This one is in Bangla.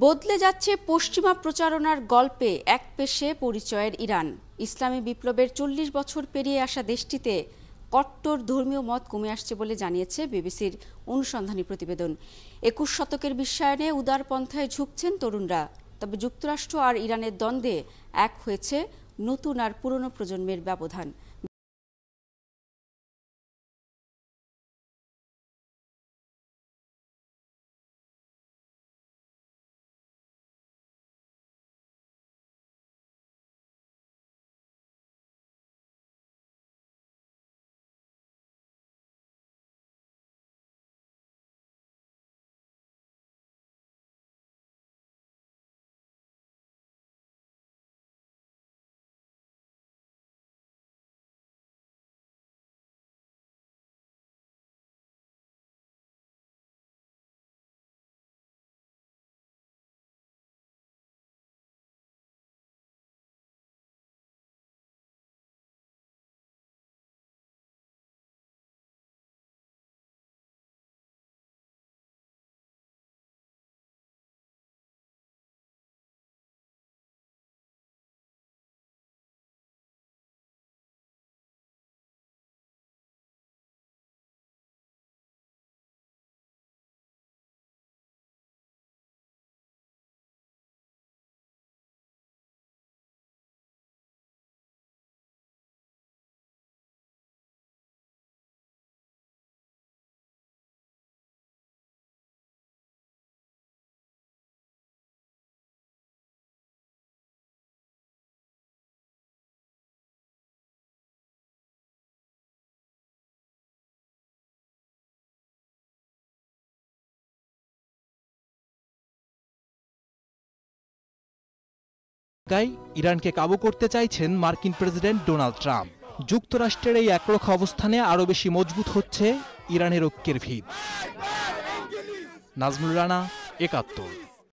বদলে যাচ্ছে পশ্চিমা প্রচারণার গল্পে এক পেশে পরিচয়ের ইরান। ইসলামী বিপ্লবের ৪০ বছর পেরিয়ে আসা দেশটিতে কট্টর ধর্মীয় মত কমে আসছে বলে জানিয়েছে বিবিসির অনুসন্ধানী প্রতিবেদন। ২১ শতকের বিশ্বায়নে উদারপন্থায় ঝুঁকছেন তরুণরা। তবে যুক্তরাষ্ট্র আর ইরানের দ্বন্দ্বে এক হয়েছে নতুন আর পুরনো প্রজন্মের ব্যবধান। ইরানকে কাবু করতে চাইছেন মার্কিন প্রেসিডেন্ট ডোনাল্ড ট্রাম্প। যুক্তরাষ্ট্রের এই একরোখা অবস্থানে আরও বেশি মজবুত হচ্ছে ইরানের ঐক্যের ভিত। নাজমুল রানা, ৭১।